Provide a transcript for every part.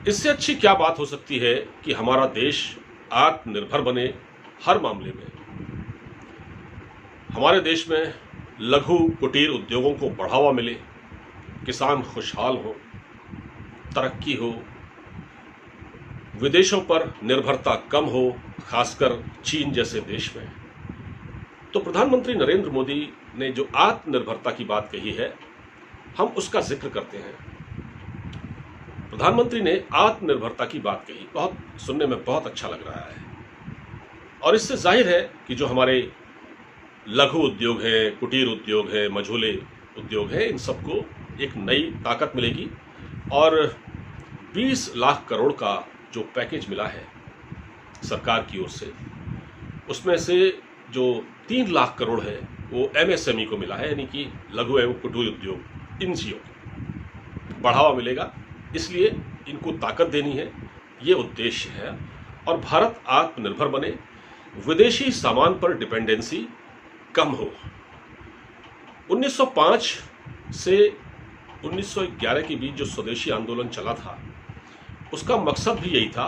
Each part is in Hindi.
इससे अच्छी क्या बात हो सकती है कि हमारा देश आत्मनिर्भर बने हर मामले में। हमारे देश में लघु कुटीर उद्योगों को बढ़ावा मिले, किसान खुशहाल हो, तरक्की हो, विदेशों पर निर्भरता कम हो, खासकर चीन जैसे देश में। तो प्रधानमंत्री नरेंद्र मोदी ने जो आत्मनिर्भरता की बात कही है, हम उसका जिक्र करते हैं। प्रधानमंत्री ने आत्मनिर्भरता की बात कही, बहुत सुनने में बहुत अच्छा लग रहा है, और इससे जाहिर है कि जो हमारे लघु उद्योग है, कुटीर उद्योग है, मझोले उद्योग है, इन सबको एक नई ताकत मिलेगी। और 20 लाख करोड़ का जो पैकेज मिला है सरकार की ओर से, उसमें से जो 3 लाख करोड़ है वो एमएसएमई को मिला है, यानी कि लघु एवं कुटीर उद्योग, इनसीओ को बढ़ावा मिलेगा। इसलिए इनको ताकत देनी है, ये उद्देश्य है। और भारत आत्मनिर्भर बने, विदेशी सामान पर डिपेंडेंसी कम हो। 1905 से 1911 के बीच जो स्वदेशी आंदोलन चला था, उसका मकसद भी यही था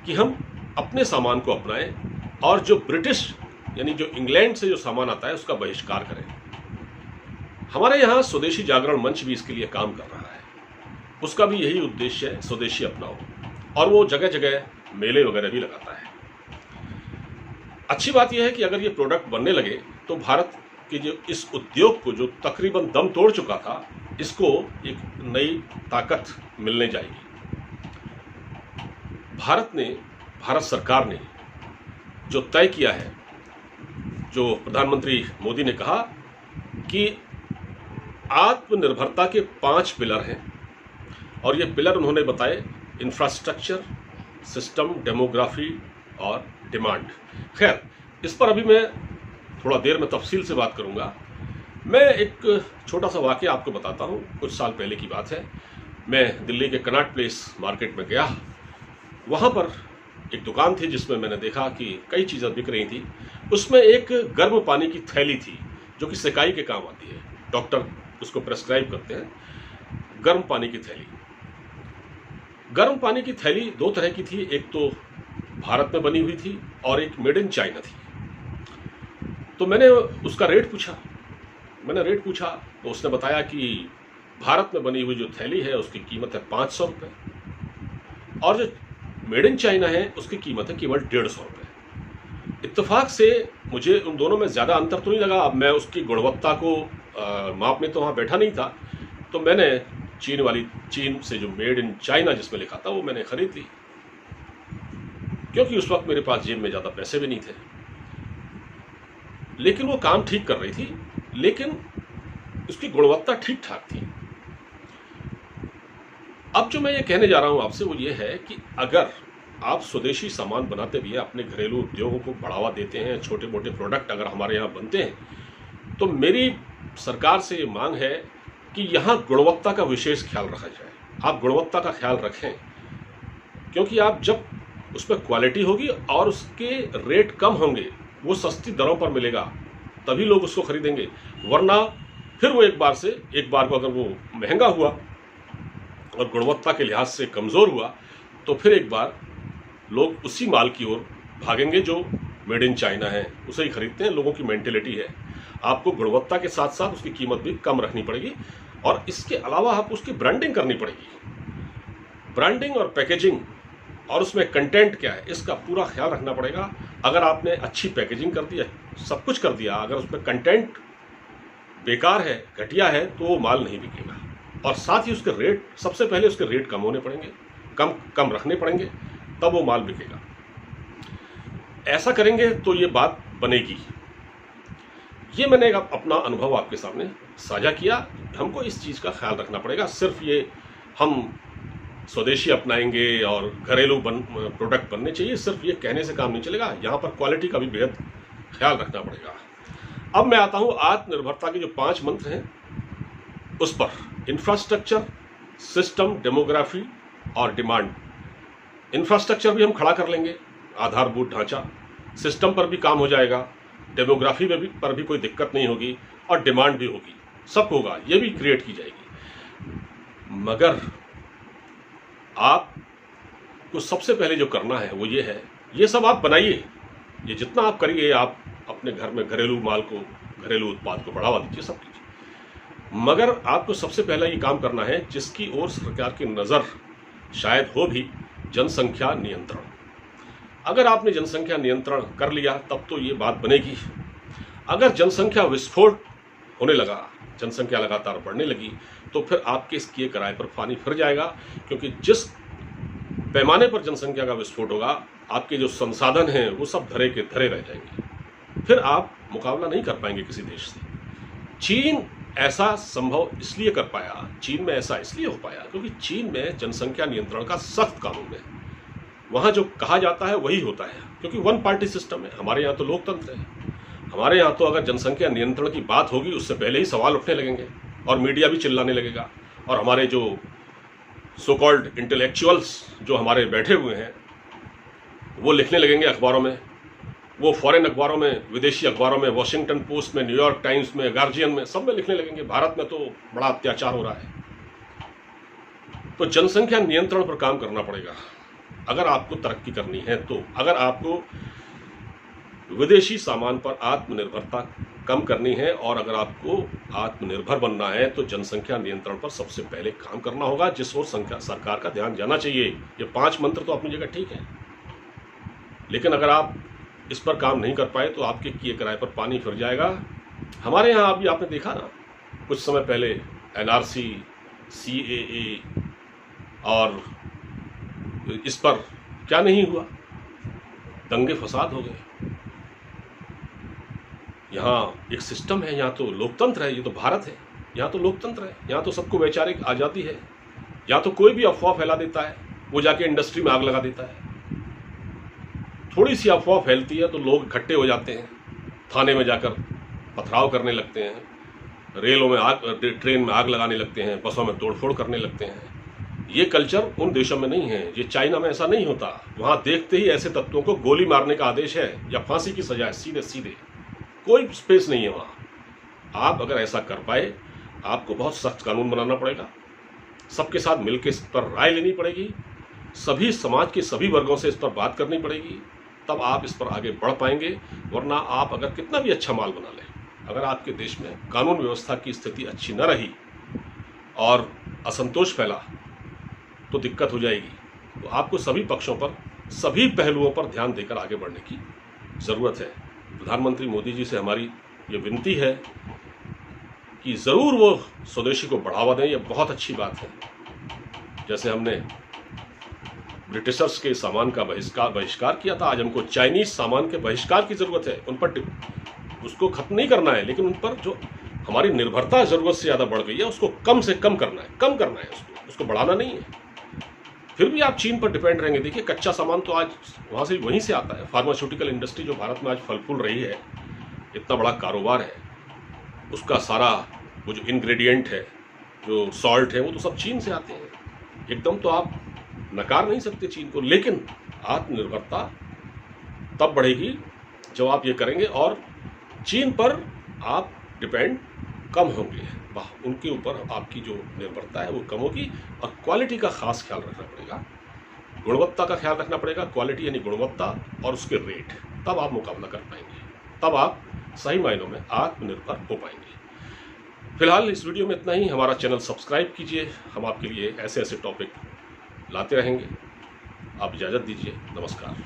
कि हम अपने सामान को अपनाएं और जो ब्रिटिश यानी जो इंग्लैंड से जो सामान आता है उसका बहिष्कार करें। हमारे यहाँ स्वदेशी जागरण मंच भी इसके लिए काम कर रहा है, उसका भी यही उद्देश्य है, स्वदेशी अपनाओ, और वो जगह जगह मेले वगैरह भी लगाता है। अच्छी बात यह है कि अगर ये प्रोडक्ट बनने लगे तो भारत के जो इस उद्योग को जो तकरीबन दम तोड़ चुका था, इसको एक नई ताकत मिलने जाएगी। भारत सरकार ने जो तय किया है, जो प्रधानमंत्री मोदी ने कहा कि आत्मनिर्भरता के 5 पिलर हैं, और ये पिलर उन्होंने बताए इंफ्रास्ट्रक्चर, सिस्टम, डेमोग्राफी और डिमांड। खैर, इस पर अभी मैं थोड़ा देर में तफसील से बात करूंगा। मैं एक छोटा सा वाकया आपको बताता हूं। कुछ साल पहले की बात है, मैं दिल्ली के कनॉट प्लेस मार्केट में गया। वहां पर एक दुकान थी जिसमें मैंने देखा कि कई चीज़ें बिक रही थी। उसमें एक गर्म पानी की थैली थी जो कि सिकाई के काम आती है, डॉक्टर उसको प्रेस्क्राइब करते हैं। गर्म पानी की थैली, गर्म पानी की थैली 2 तरह की थी, एक तो भारत में बनी हुई थी और एक मेड इन चाइना थी। तो मैंने उसका रेट पूछा तो उसने बताया कि भारत में बनी हुई जो थैली है उसकी कीमत है 500 रुपये, और जो मेड इन चाइना है उसकी कीमत है केवल 150 रुपये। इत्तेफाक से मुझे उन दोनों में ज़्यादा अंतर तो नहीं लगा। अब मैं उसकी गुणवत्ता को मापने तो वहाँ बैठा नहीं था, तो मैंने चीन से जो मेड इन चाइना जिसमें लिखा था वो मैंने खरीद ली, क्योंकि उस वक्त मेरे पास जेब में ज़्यादा पैसे भी नहीं थे। लेकिन वो काम ठीक कर रही थी, लेकिन उसकी गुणवत्ता ठीक ठाक थी। अब जो मैं ये कहने जा रहा हूं आपसे वो ये है कि अगर आप स्वदेशी सामान बनाते भी हैं, अपने घरेलू उद्योगों को बढ़ावा देते हैं, छोटे मोटे प्रोडक्ट अगर हमारे यहाँ बनते हैं, तो मेरी सरकार से ये मांग है कि यहाँ गुणवत्ता का विशेष ख्याल रखा जाए। आप गुणवत्ता का ख्याल रखें, क्योंकि आप जब उसमें क्वालिटी होगी और उसके रेट कम होंगे, वो सस्ती दरों पर मिलेगा, तभी लोग उसको खरीदेंगे। वरना फिर वो एक बार को अगर वो महंगा हुआ और गुणवत्ता के लिहाज से कमज़ोर हुआ, तो फिर एक बार लोग उसी माल की ओर भागेंगे जो मेड इन चाइना है, उसे ही खरीदते हैं। लोगों की मेंटेलिटी है। आपको गुणवत्ता के साथ साथ उसकी कीमत भी कम रखनी पड़ेगी, और इसके अलावा आपको उसकी ब्रांडिंग करनी पड़ेगी। ब्रांडिंग और पैकेजिंग और उसमें कंटेंट क्या है, इसका पूरा ख्याल रखना पड़ेगा। अगर आपने अच्छी पैकेजिंग कर दी, सब कुछ कर दिया, अगर उसमें कंटेंट बेकार है, घटिया है, तो वो माल नहीं बिकेगा। और साथ ही उसके रेट, सबसे पहले उसके रेट कम होने पड़ेंगे, कम रखने पड़ेंगे, तब वो माल बिकेगा। ऐसा करेंगे तो ये बात बनेगी। ये मैंने अपना अनुभव आपके सामने साझा किया। हमको इस चीज़ का ख्याल रखना पड़ेगा। सिर्फ ये हम स्वदेशी अपनाएंगे और घरेलू प्रोडक्ट बनने चाहिए, सिर्फ ये कहने से काम नहीं चलेगा। यहाँ पर क्वालिटी का भी बेहद ख्याल रखना पड़ेगा। अब मैं आता हूँ आत्मनिर्भरता के जो 5 मंत्र हैं उस पर। इंफ्रास्ट्रक्चर, सिस्टम, डेमोग्राफी और डिमांड। इंफ्रास्ट्रक्चर भी हम खड़ा कर लेंगे, आधारभूत ढांचा। सिस्टम पर भी काम हो जाएगा, डेमोग्राफी पर भी कोई दिक्कत नहीं होगी, और डिमांड भी होगी, सब होगा, ये भी क्रिएट की जाएगी। मगर आप को सबसे पहले जो करना है वो ये है, ये सब आप बनाइए, ये जितना आप करिए, आप अपने घर में घरेलू माल को, घरेलू उत्पाद को बढ़ावा दीजिए, सब कीजिए, मगर आपको सबसे पहला ये काम करना है जिसकी ओर सरकार की नज़र शायद हो भी, जनसंख्या नियंत्रण। अगर आपने जनसंख्या नियंत्रण कर लिया तब तो ये बात बनेगी। अगर जनसंख्या विस्फोट होने लगा, जनसंख्या लगातार बढ़ने लगी, तो फिर आपके इस किए किराए पर पानी फिर जाएगा, क्योंकि जिस पैमाने पर जनसंख्या का विस्फोट होगा, आपके जो संसाधन हैं वो सब धरे के धरे रह जाएंगे, फिर आप मुकाबला नहीं कर पाएंगे किसी देश से। चीन ऐसा संभव इसलिए कर पाया, चीन में ऐसा इसलिए हो पाया क्योंकि चीन में जनसंख्या नियंत्रण का सख्त कानून है। वहाँ जो कहा जाता है वही होता है, क्योंकि वन पार्टी सिस्टम है। हमारे यहाँ तो लोकतंत्र है। हमारे यहाँ तो अगर जनसंख्या नियंत्रण की बात होगी उससे पहले ही सवाल उठने लगेंगे और मीडिया भी चिल्लाने लगेगा, और हमारे जो सो कॉल्ड इंटेलेक्चुअल्स जो हमारे बैठे हुए हैं वो लिखने लगेंगे अखबारों में, वो फॉरेन अखबारों में, विदेशी अखबारों में, वॉशिंगटन पोस्ट में, न्यूयॉर्क टाइम्स में, गार्जियन में, सब में लिखने लगेंगे भारत में तो बड़ा अत्याचार हो रहा है। तो जनसंख्या नियंत्रण पर काम करना पड़ेगा अगर आपको तरक्की करनी है। तो अगर आपको विदेशी सामान पर आत्मनिर्भरता कम करनी है और अगर आपको आत्मनिर्भर बनना है तो जनसंख्या नियंत्रण पर सबसे पहले काम करना होगा, जिस ओर सरकार का ध्यान जाना चाहिए। ये 5 मंत्र तो अपनी जगह ठीक है, लेकिन अगर आप इस पर काम नहीं कर पाए तो आपके किए किराए पर पानी फिर जाएगा। हमारे यहाँ अभी आपने देखा ना, कुछ समय पहले NRC, CAA और इस पर क्या नहीं हुआ, दंगे फसाद हो गए। यहाँ एक सिस्टम है, यहाँ तो लोकतंत्र है, ये तो भारत है, यहाँ तो लोकतंत्र है, यहाँ तो सबको वैचारिक आज़ादी है। यहाँ तो कोई भी अफवाह फैला देता है, वो जाके इंडस्ट्री में आग लगा देता है। थोड़ी सी अफवाह फैलती है तो लोग इकट्ठे हो जाते हैं, थाने में जाकर पथराव करने लगते हैं, रेलों में आग, ट्रेन में आग लगाने लगते हैं, बसों में तोड़फोड़ करने लगते हैं। ये कल्चर उन देशों में नहीं है, ये चाइना में ऐसा नहीं होता। वहाँ देखते ही ऐसे तत्वों को गोली मारने का आदेश है या फांसी की सजा है, सीधे सीधे, कोई स्पेस नहीं है वहाँ। आप अगर ऐसा कर पाए, आपको बहुत सख्त कानून बनाना पड़ेगा, सबके साथ मिलकर इस पर राय लेनी पड़ेगी, सभी समाज के सभी वर्गों से इस पर बात करनी पड़ेगी, तब आप इस पर आगे बढ़ पाएंगे। वरना आप अगर कितना भी अच्छा माल बना लें, अगर आपके देश में कानून व्यवस्था की स्थिति अच्छी न रही और असंतोष फैला तो दिक्कत हो जाएगी। तो आपको सभी पक्षों पर, सभी पहलुओं पर ध्यान देकर आगे बढ़ने की ज़रूरत है। प्रधानमंत्री मोदी जी से हमारी ये विनती है कि ज़रूर वो स्वदेशी को बढ़ावा दें, ये बहुत अच्छी बात है। जैसे हमने ब्रिटिशर्स के सामान का बहिष्कार किया था, आज हमको चाइनीज़ सामान के बहिष्कार की ज़रूरत है। उन पर उसको खत्म नहीं करना है, लेकिन उन पर जो हमारी निर्भरता ज़रूरत से ज़्यादा बढ़ गई है उसको कम से कम करना है, कम करना है, उसको बढ़ाना नहीं है। फिर भी आप चीन पर डिपेंड रहेंगे। देखिए, कच्चा सामान तो आज वहाँ से वहीं से आता है। फार्मास्यूटिकल इंडस्ट्री जो भारत में आज फल फूल रही है, इतना बड़ा कारोबार है, उसका सारा वो जो इंग्रेडिएंट है, जो सॉल्ट है, वो तो सब चीन से आते हैं। एकदम तो आप नकार नहीं सकते चीन को, लेकिन आत्मनिर्भरता तब बढ़ेगी जब आप ये करेंगे और चीन पर आप डिपेंड कम होंगे। वाह, उनके ऊपर आपकी जो निर्भरता है वो कम होगी। और क्वालिटी का खास ख्याल रखना पड़ेगा, गुणवत्ता का ख्याल रखना पड़ेगा। क्वालिटी यानी गुणवत्ता और उसके रेट, तब आप मुकाबला कर पाएंगे, तब आप सही मायनों में आत्मनिर्भर हो पाएंगे। फिलहाल इस वीडियो में इतना ही। हमारा चैनल सब्सक्राइब कीजिए, हम आपके लिए ऐसे ऐसे टॉपिक लाते रहेंगे। आप इजाज़त दीजिए, नमस्कार।